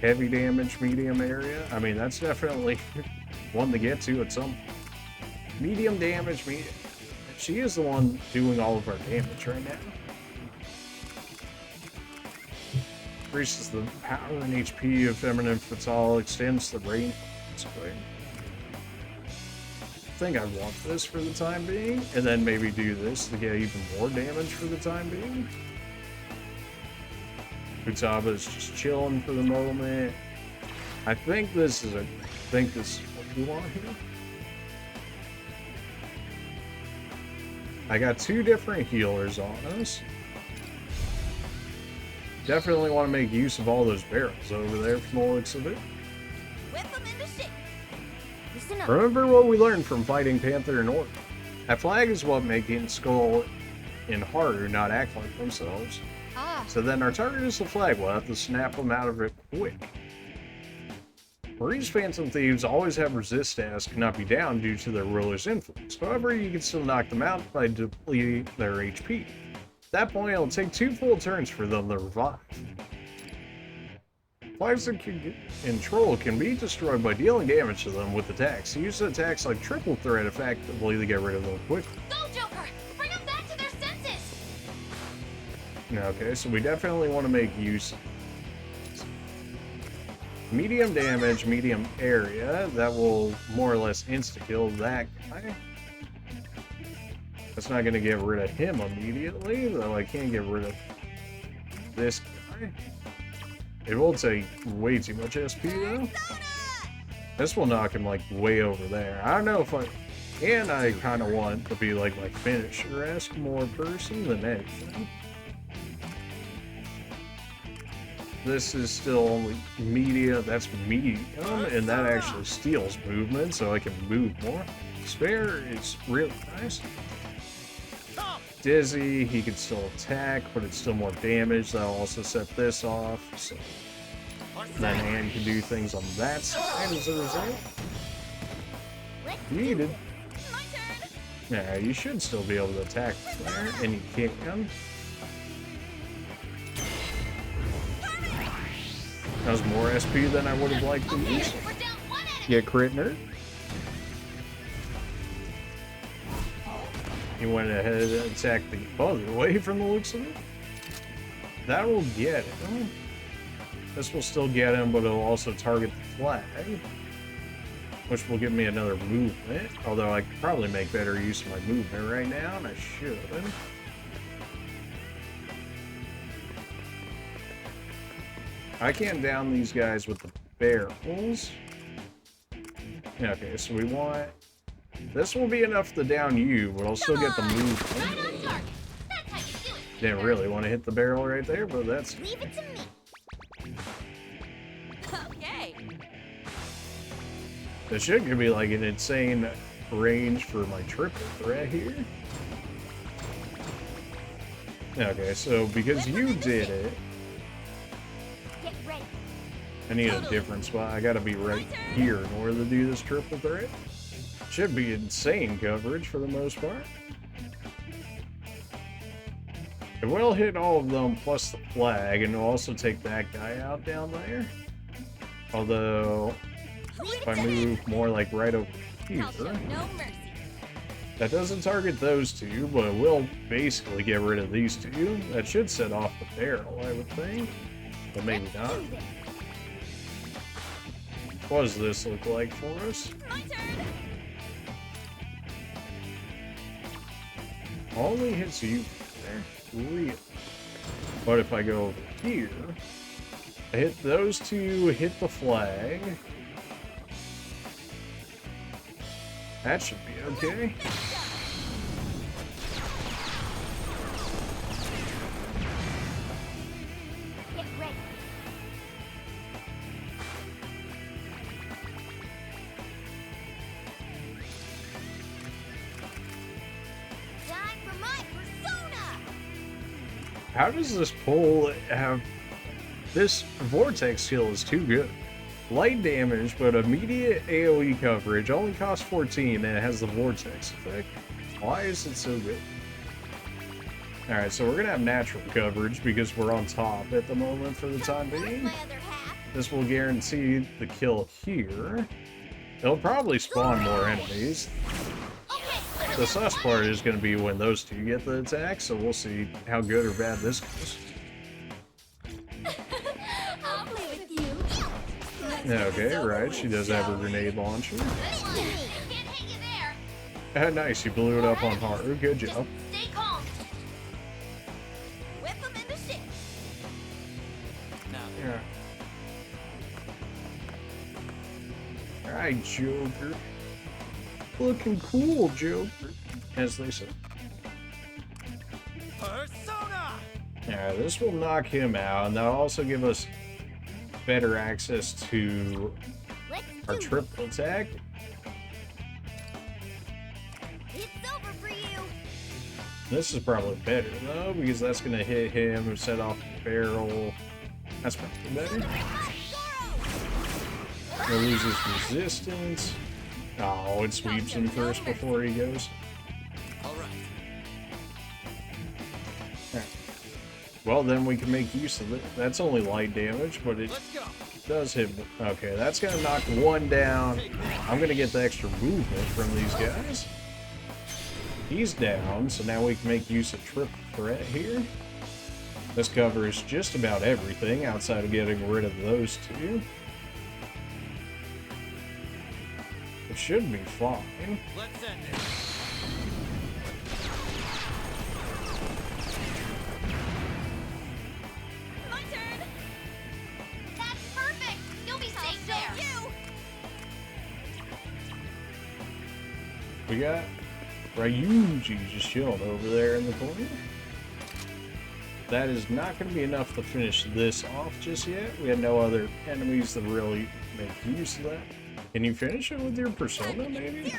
Heavy damage, medium area. I mean, that's definitely one to get to at some point. Medium damage, she is the one doing all of our damage right now. Increases the power and HP of Feminine Fatal, extends the range. That's great. I think I want this for the time being, and then maybe do this to get even more damage for the time being. Futaba is just chilling for the moment. I think this is what we want here. I got two different healers on us. Definitely want to make use of all those barrels over there from the looks of it. Whip 'em into shape. Listen up. Remember what we learned from fighting Panther and Orc. That flag is what making Skull and Haru not act like themselves. Ah, So then our target is the flag. We'll have to snap them out of it quick. Marie's Phantom Thieves always have resist stats cannot be down due to their ruler's influence. However, you can still knock them out by depleting their HP. At that point, it'll take 2 full turns for them to revive. Flags and Troll can be destroyed by dealing damage to them with attacks. Use attacks like Triple Threat effectively to get rid of them quickly. Go, Joker! Bring them back to their senses! Okay, so we definitely want to make use. Medium damage, medium area. That will more or less insta-kill that guy. That's not going to get rid of him immediately, though I can't get rid of this guy. It will take way too much SP, though. This will knock him, like, way over there. I don't know if I... And I kind of want to be, like, my finisher-esque more person than anything. This is still only medium. That's medium, and that actually steals movement, so I can move more. Spare is really nice. Dizzy, he can still attack, but it's still more damage. That'll also set this off, so then Anne can do things on that side as a result. Needed. My turn! Yeah, you should still be able to attack there, and you can. That was more SP than I would have liked to use. We're down one enemy! Get crit nerd. He went ahead and attacked the other way from the looks of it. That will get him. This will still get him, but it'll also target the flag, which will give me another movement. Although I could probably make better use of my movement right now, and I should. I can't down these guys with the barrels. Okay, so we want... This will be enough to down you, but I'll still get the movement. Right on target! That's how you do it! Didn't really want to hit the barrel right there, but that's... Leave it to me! Okay! This should give me like an insane range for my triple threat here. Okay, so because you did it, Get ready! I need a different spot. I gotta be right here in order to do this triple threat. Should be insane coverage for the most part. It will hit all of them plus the flag, and it'll also take that guy out down there. Although, if I move more like right over here, I'll show no mercy! that doesn't target those two, but it will basically get rid of these two. That should set off the barrel, I would think, but maybe not. What does this look like for us? My turn! Only hits you there. Really. But if I go over here, I hit those two, hit the flag. That should be okay. How does this pull have... This vortex skill is too good. Light damage, but immediate AoE coverage, only costs 14, and it has the vortex effect. Why is it so good? Alright, so we're gonna have natural coverage because we're on top at the moment for the time being. This will guarantee the kill here. It'll probably spawn more enemies. The sus part is going to be when those two get the attack, so we'll see how good or bad this goes. I'll play with you. Okay, right, she does have a grenade launcher. Nice, you blew it up on Haru, good job. Stay calm. Whip them into shit. Yeah. Alright, Joker. Looking cool, Joker. As they say. Persona! Yeah, this will knock him out, and that'll also give us better access to our triple attack. It's over for you. This is probably better, though, because that's going to hit him and set off the barrel. That's probably better. He loses resistance. Oh, it sweeps him first before he goes. Alright. Well, then we can make use of it. That's only light damage, but it Let's go. does hit. Okay, that's going to knock one down. I'm going to get the extra movement from these guys. He's down, so now we can make use of triple threat here. This covers just about everything outside of getting rid of those two. It should be fine. Let's end it. My turn. That's perfect. You'll be safe there. We got Ryuji just chilling over there in the corner. That is not going to be enough to finish this off just yet. We had no other enemies that really make use of that. Can you finish it with your persona, maybe?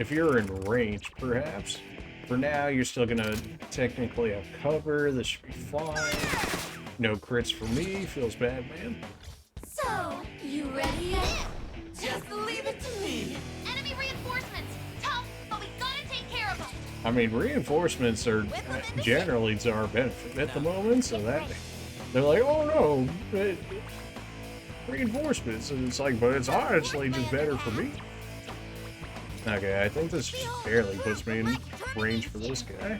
If you're in range, perhaps. For now, you're still going to technically have cover. This should be fine. No crits for me. Feels bad, man. So, you ready yet? Just leave it to me. Enemy reinforcements. Tough, but we gotta take care of them. I mean, reinforcements are generally to our benefit at the moment, so that they're like, oh no, reinforcements, and it's like, but it's honestly just better for me. Okay, I think this just barely puts me in range for this guy.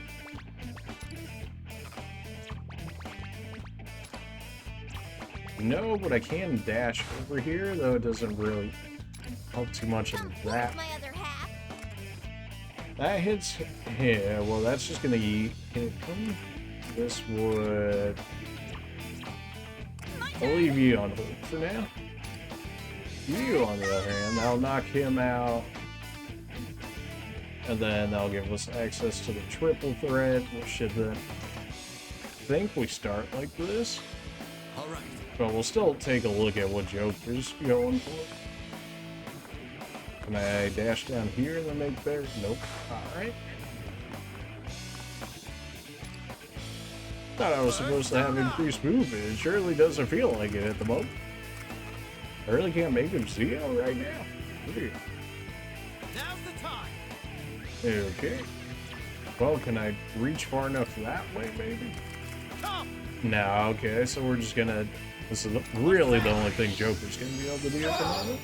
No, but I can dash over here, though it doesn't really help too much in that. My other half. That hits him. Well, that's just gonna hit him. This would. I'll leave you on hold for now. You, on the other hand, that'll knock him out. And then that'll give us access to the triple threat. We should then think we start like this. Alright. But we'll still take a look at what Joker's going for. Can I dash down here and then make better? Nope. Alright. Thought I was supposed to have increased movement. It surely doesn't feel like it at the moment. I really can't make him see it right now. Weird. Now's the time. Okay. Well, can I reach far enough that way, maybe? Come. No, okay, so we're just gonna... This is really the only thing Joker's gonna be able to do at the moment.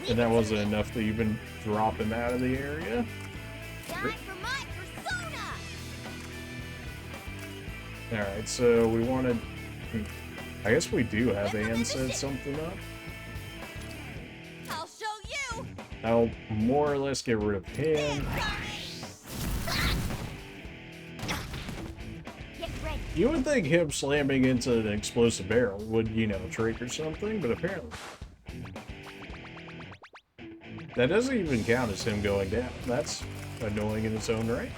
And that wasn't enough to even drop him out of the area. Time for my persona. Alright, so we wanted... I guess we do have Ann set something up. I'll show you. I'll more or less get rid of him. Get ready. You would think him slamming into an explosive barrel would, you know, trigger something, but apparently... That doesn't even count as him going down. That's annoying in its own right.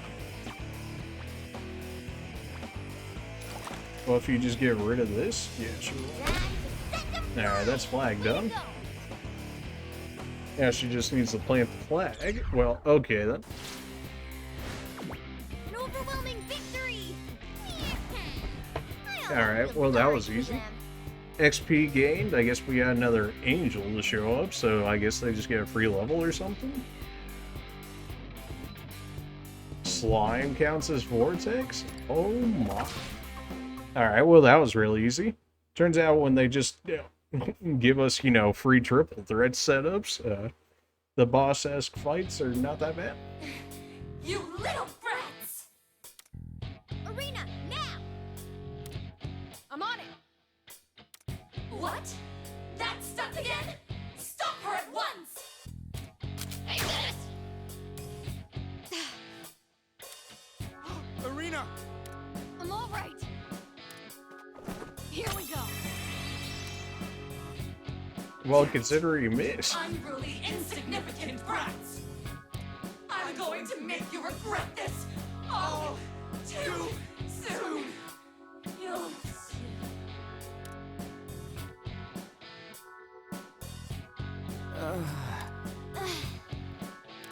Well, if you just get rid of this, yeah, sure. Alright, that's flag done. Yeah, she just needs to plant the flag. Well, okay then. An overwhelming victory. Alright, well that was easy. XP gained, I guess we got another angel to show up, so I guess they just get a free level or something. Slime counts as vortex? Oh my. Alright, well that was real easy. Turns out when they just give us, you know, free triple threat setups, the boss-esque fights are not that bad. You little brats! Arena, now! I'm on it. What? That stuck again? Stop her at once! Arena! I'm all right. Here we go. Well, consider you missed. Unruly, insignificant brats! I'm going to make you regret this all too soon! You'll see.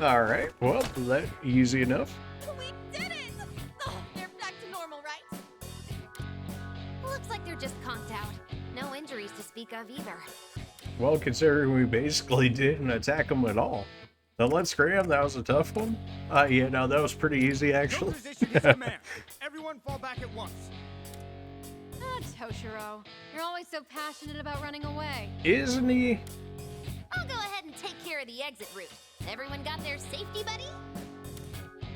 Alright, well, that easy enough. We did it! Oh, they're back to normal, right? Looks like they're just conked out. No injuries to speak of either. Well, considering we basically didn't attack them at all. The Let's Scram, that was a tough one. Yeah, no, that was pretty easy, actually. Joker's issued his command. Everyone fall back at once. Ah, Toshiro. You're always so passionate about running away. Isn't he? I'll go ahead and take care of the exit route. Everyone got their safety buddy?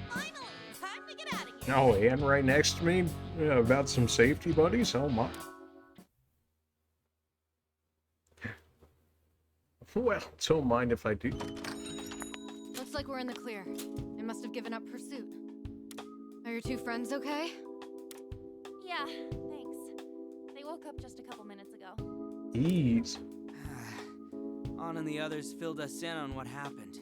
Finally, time to get out of here. Oh, and right next to me, about some safety buddies? Oh my. Well, don't mind if I do. Looks like we're in the clear. They must have given up pursuit. Are your two friends okay? Yeah, thanks. They woke up just a couple minutes ago. Ease. On and the others filled us in on what happened.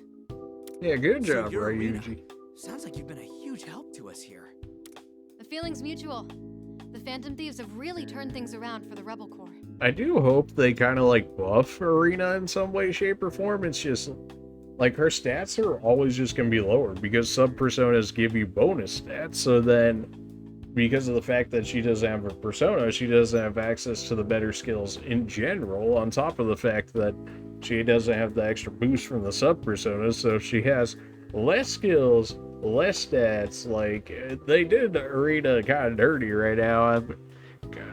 Yeah, good So job, you're Arena. Ryuji. Sounds like you've been a huge help to us here. The feeling's mutual. The Phantom Thieves have really turned things around for the Rebel Corps. I do hope they kind of like buff Arena in some way, shape, or form. It's just like her stats are always just going to be lower because sub-personas give you bonus stats. So then, because of the fact that she doesn't have a persona, she doesn't have access to the better skills in general, on top of the fact that she doesn't have the extra boost from the sub-personas. So she has less skills, less stats. Like, they did Arena kind of dirty right now.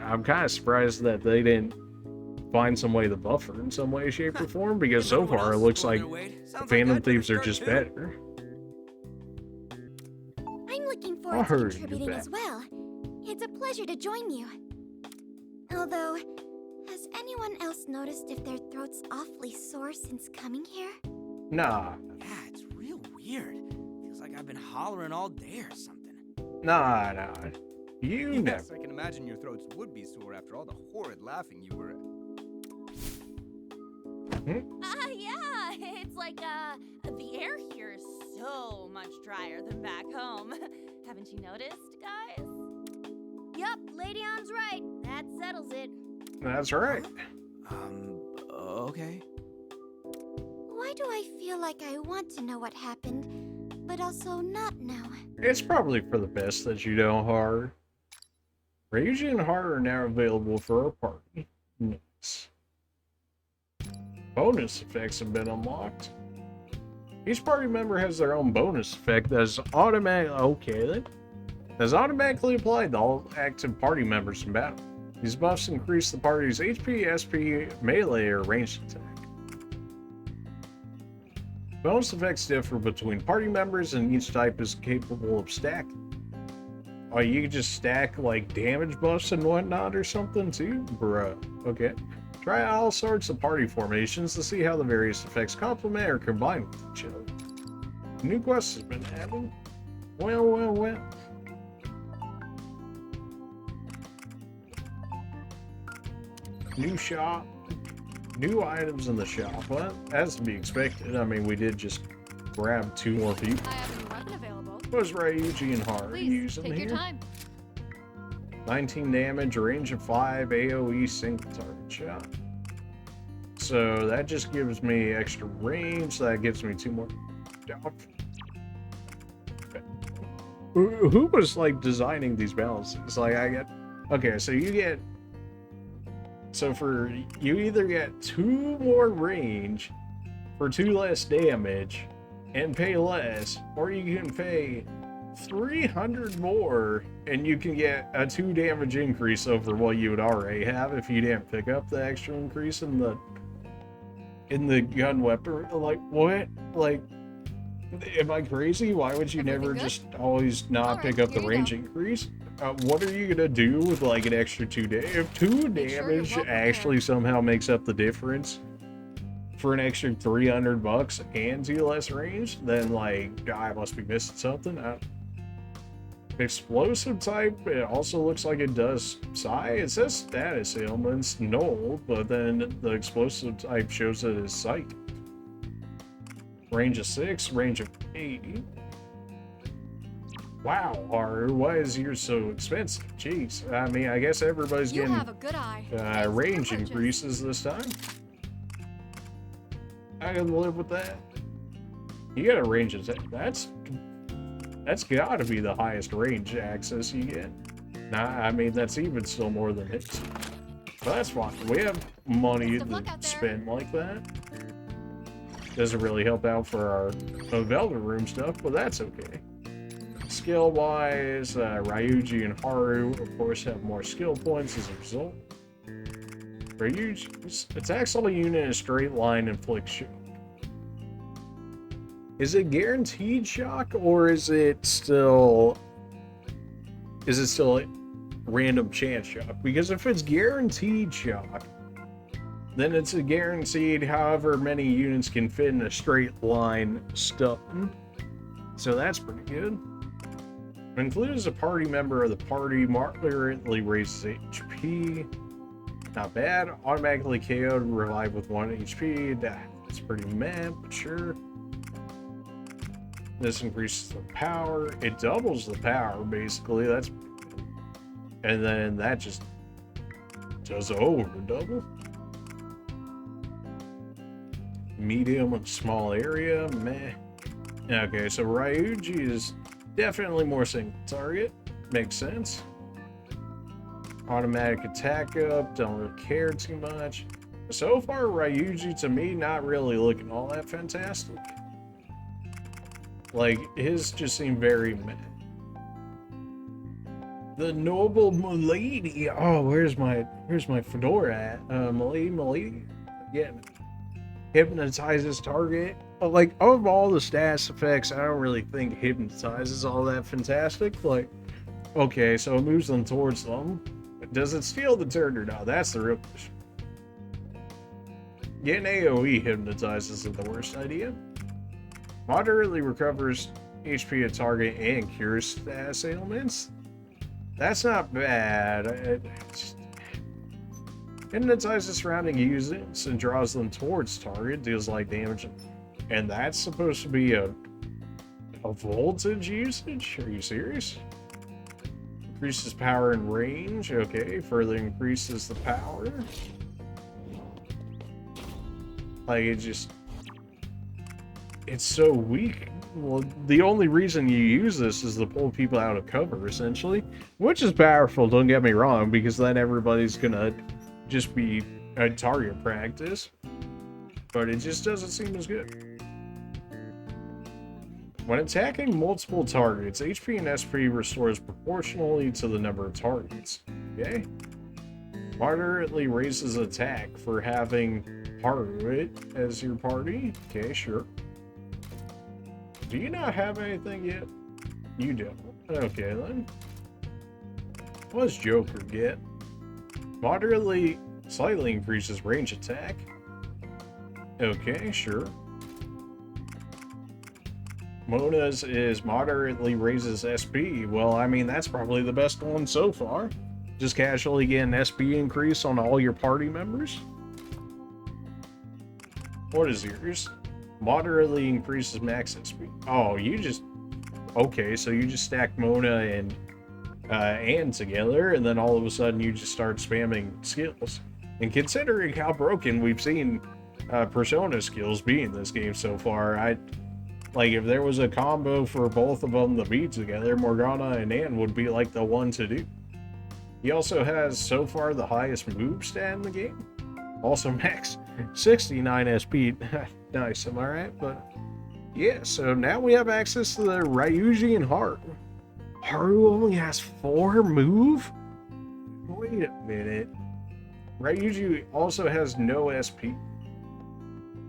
I'm kind of surprised that they didn't find some way to buff her in some way, shape, or form, because so far it looks like Phantom Thieves are just better. I'm looking I forward to heard you contributing back. as well. It's a pleasure to join you. Although, has anyone else noticed if their throat's awfully sore since coming here? Nah, Yeah, it's real weird. Feels like I've been hollering all day or something. nah. You Yes, never. I can imagine your throats would be sore after all the horrid laughing you were. Yeah, it's like, the air here is so much drier than back home. Haven't you noticed, guys? Yup, Lady Ann's right. That settles it. That's right. Okay. Why do I feel like I want to know what happened, but also not know? It's probably for the best that you don't, Haru. Ryuji and Haru are now available for our party. Nice. Bonus effects have been unlocked. Each party member has their own bonus effect that is automatically applied to all active party members in battle. These buffs increase the party's HP, SP, melee, or ranged attack. Bonus effects differ between party members, and each type is capable of stacking. Oh, you can just stack like damage buffs and whatnot or something too? Bruh. Okay. Try out all sorts of party formations to see how the various effects complement or combine with each other. New quest has been added. Well. New shop. New items in the shop. Well, as to be expected. I mean, we did just grab 2 more people. I have a new weapon available. What's Ryuji and Haru Please, using take here? your time. 19 damage, range of 5, AoE single target shot. So that just gives me extra range. So that gives me 2 more. Who was like designing these balances? Like I get Okay, so you get... So for... You either get 2 more range for 2 less damage and pay less, or you can pay 300 more and you can get a 2 damage increase over what you would already have if you didn't pick up the extra increase in the gun weapon. Like, what? Like, am I crazy? Why would you never just always not pick up the range increase? What are you gonna do with like an extra 2 damage? If 2 damage actually somehow makes up the difference for an extra 300 bucks and 2 less range, then like I must be missing something. Explosive type, it also looks like it does psi. It says status ailments null, but then the explosive type shows it as sight. Range of 6, range of 8. Wow, Haru, why is yours so expensive? Jeez, I mean, I guess everybody's You getting have a good eye. range increases this time. I can live with that. You got a range of... That's gotta be the highest range access you get. Nah, I mean, that's even still more than his. But that's fine. We have money to spend like that. Doesn't really help out for our Velvet Room stuff, but that's okay. Skill-wise, Ryuji and Haru, of course, have more skill points as a result. Ryuji attacks on a unit in a straight line and inflicts shock. Is it guaranteed shock, or is it still a random chance shock? Because if it's guaranteed shock, then it's a guaranteed however many units can fit in a straight line stun. So that's pretty good. Included as a party member of the party, moderately raises HP. Not bad. Automatically KO'd, revive with 1 HP. That's pretty meh, but sure. This increases the power. It doubles the power, basically. That's... And then that just does over double. Medium and small area, meh. Okay, so Ryuji is definitely more single target. Makes sense. Automatic attack up, don't really care too much. So far, Ryuji, to me, not really looking all that fantastic. Like, his just seemed very meh. The noble milady. Oh, where's my fedora at? Milady? Yeah. Hypnotizes target. Like, of all the stats effects, I don't really think hypnotizes all that fantastic. Like, okay, so it moves them towards them. Does it steal the turn or not? That's the real question. Getting AoE hypnotizes isn't the worst idea. Moderately recovers HP at target and cures status ailments. That's not bad. Hypnotizes surrounding units and draws them towards target, deals light damage. And that's supposed to be a voltage usage? Are you serious? Increases power and range. Okay, further increases the power. Like, it's so weak. Well, the only reason you use this is to pull people out of cover, essentially. Which is powerful, don't get me wrong, because then everybody's gonna just be a target practice. But it just doesn't seem as good. When attacking multiple targets, HP and SP restores proportionally to the number of targets. Okay? Moderately raises attack for having Haru as your party. Okay, sure. Do you not have anything yet? You don't. Okay, then. What does Joker get? Moderately, slightly increases range attack. Okay, sure. Mona's is moderately raises SP. Well, I mean, that's probably the best one so far. Just casually get an SP increase on all your party members. What is yours? Moderately increases max SP. Oh, you just... Okay, so you just stack Mona and together, and then all of a sudden you just start spamming skills. And considering how broken we've seen Persona skills be in this game so far, like, if there was a combo for both of them to be together, Morgana and Anne would be like the one to do. He also has, so far, the highest move stat in the game. Also max 69 SP. Nice, am I right? But yeah, so now we have access to the Ryuji and Haru. Haru only has 4 move? Wait a minute. Ryuji also has no SP.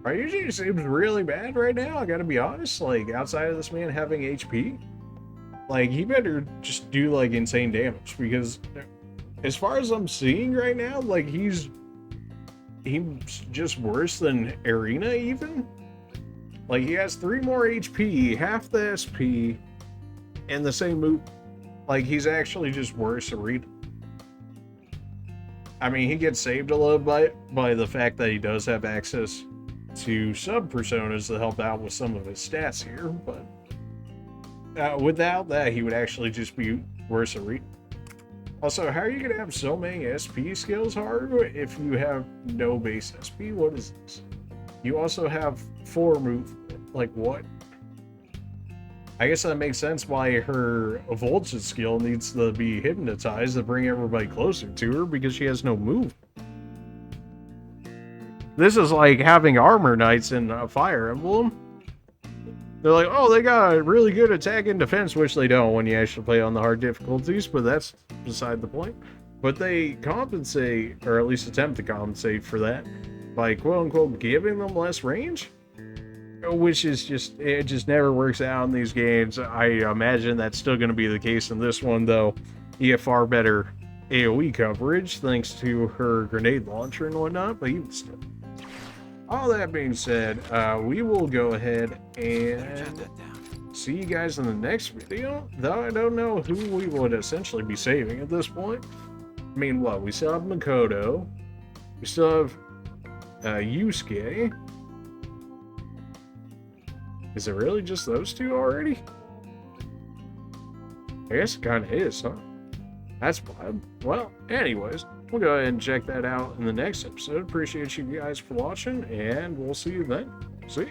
Ryuji seems really bad right now, I gotta be honest. Like, outside of this man having HP, like, he better just do, like, insane damage. Because, as far as I'm seeing right now, like, he's just worse than Arena, even. Like, he has 3 more HP, half the SP, and the same move. Like, he's actually just worse Arena. I mean, he gets saved a little bit by the fact that he does have access to sub-personas to help out with some of his stats here, but without that, he would actually just be worse Arena. Also, how are you going to have so many SP skills, Haru, if you have no base SP? What is this? You also have 4 move. Like, what? I guess that makes sense why her Voltage skill needs to be hypnotized to bring everybody closer to her, because she has no move. This is like having Armor Knights in a Fire Emblem. They're like, oh, they got a really good attack and defense, which they don't when you actually play on the hard difficulties, but that's beside the point. But they compensate, or at least attempt to compensate for that, by quote-unquote giving them less range, which is just, it just never works out in these games. I imagine that's still going to be the case in this one, though. You get far better AoE coverage thanks to her grenade launcher and whatnot, but even still. All that being said, we will go ahead and see you guys in the next video, though I don't know who we would essentially be saving at this point. I mean, what? We still have Makoto. We still have Yusuke. Is it really just those 2 already? I guess it kind of is, huh? That's wild. Well, anyways, we'll go ahead and check that out in the next episode. Appreciate you guys for watching, and we'll see you then.